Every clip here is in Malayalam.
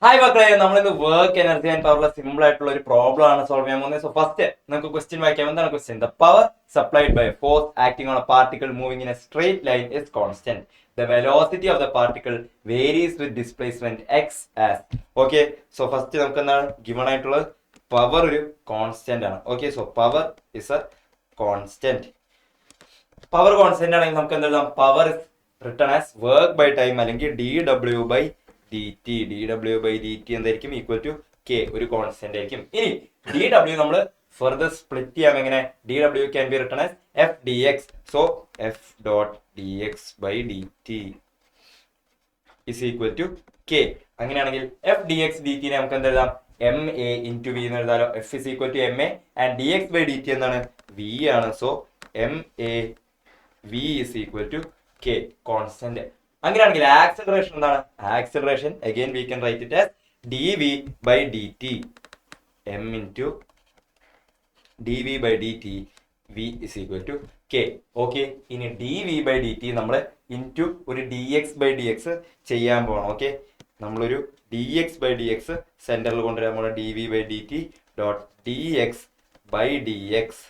ഹായ് മക്കളെ, നമ്മളിന്ന് വർക്ക് എനർജി ആൻഡ് പവറിലെ സിമ്പിൾ ആയിട്ടുള്ള ഒരു പ്രോബ്ലം ആണ് സോൾവ് ചെയ്യാൻ പോകുന്നത്. സോ ഫസ്റ്റ് നമുക്ക് ക്വസ്റ്റ്യൻ വായിക്കാം. എന്താണ് question? The power supplied by force acting on a particle moving in a straight line is constant. The velocity of the particle varies with displacement x as. Okay, so first നമുക്ക് എന്താണ് ഗിവൺ ആയിട്ടുള്ളത്? പവർ ഒരു കോൺസ്റ്റന്റ് ആണ്. Okay, so power is a constant. Power constant ആണെങ്കിൽ നമുക്ക് എന്ത് എഴുതാം? Power is written as work by time അല്ലെങ്കിൽ ഡി ഡബ്ല്യു ബൈ ഡി ടി. ഡി ഡബ്ല്യു ബൈ ഡി ടി എന്തായിരിക്കും? ഈക്വൽ ടു കെ, ഒരു കോൺസ്റ്റന്റ് ആയിരിക്കും. ഇനി ഡി ഡബ്ല്യു നമ്മൾ ഫർദർ സ്പ്ലിറ്റ് ചെയ്യാം. എങ്ങനെ? ഡി ഡബ്ല്യു can be written as f d x. So f dot d x by d t is equal to k. അങ്ങനെയാണെങ്കിൽ f d x d t നമുക്ക് എന്ത് എഴുതാം? എം എ ഇൻറ്റു വി എന്ന് എഴുതാലോ. F is equal to m a and d x by d t എന്താണ്? വി ആണ്. So M A v is equal to k, constant. അങ്ങനെയാണെങ്കിൽ ആക്സലറേഷൻ എന്താണ്? Acceleration again we can write it as d v by d t, m into d v by d t, v is equal to k. Okay, ഇനി d v by d t നമ്മൾ ഇൻറ്റു ഒരു d x by d x ചെയ്യാൻ പോകണം. ഓക്കെ, നമ്മളൊരു d x by d x സെന്ററിൽ കൊണ്ടുവരാൻ പോകണം. D v by d t dot d x by d x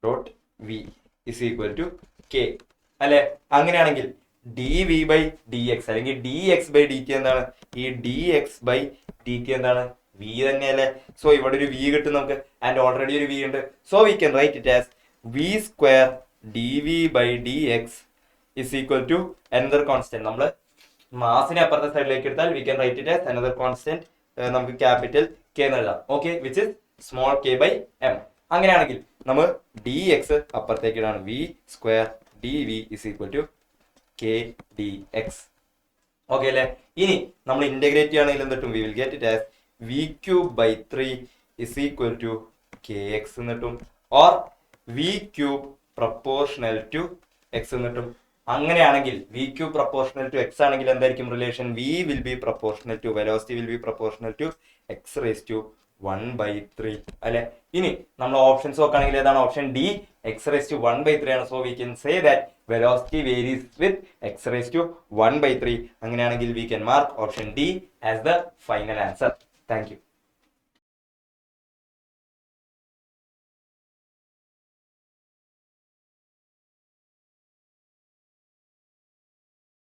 dot v is equal to k അല്ലെ? അങ്ങനെയാണെങ്കിൽ d v by d x അല്ലെങ്കിൽ d x by d t എന്താണ്? ഈ d x by d t എന്താണ്? വി തന്നെയല്ലേ? സോ ഇവിടെ ഒരു വി കിട്ടും നമുക്ക്, ആൻഡ് ഓൾറെഡി ഒരു വി ഉണ്ട്. So we can write it as v square d v by d x is equal to another constant. നമ്മൾ മാസിനെ അപ്പുറത്തെ സൈഡിലേക്ക് എടുത്താൽ we can write it as another constant. നമുക്ക് ക്യാപിറ്റൽ കെ എന്ന് എഴുതാം. Okay, which is small k by m. അങ്ങനെയാണെങ്കിൽ നമ്മൾ ഡി എക്സ് അപ്പുറത്തേക്ക് ഇടാണ്. V square d v is equal to k d x. Okay അല്ലേ? ഇനി നമ്മൾ ഇന്റഗ്രേറ്റ് ചെയ്യുകയാണെങ്കിൽ എന്ത് കിട്ടും? We will get it as v cube by 3 is equal to k x എന്ന് കിട്ടും. Or v cube proportional to x എന്ന് കിട്ടും. അങ്ങനെയാണെങ്കിൽ v cube proportional to x ആണെങ്കിൽ എന്തായിരിക്കും relation? We will be proportional to velocity will be proportional to x raise to 1/3 അല്ലെ? ഇനി നമ്മൾ ഓപ്ഷൻസ് നോക്കുകയാണെങ്കിൽ ഏതാണ്? Option D, x raise to 1/3 ആണ്. So we can say that velocity varies with x raise to 1/3. അങ്ങനെയാണെങ്കിൽ we can mark option D as the final answer. Thank U.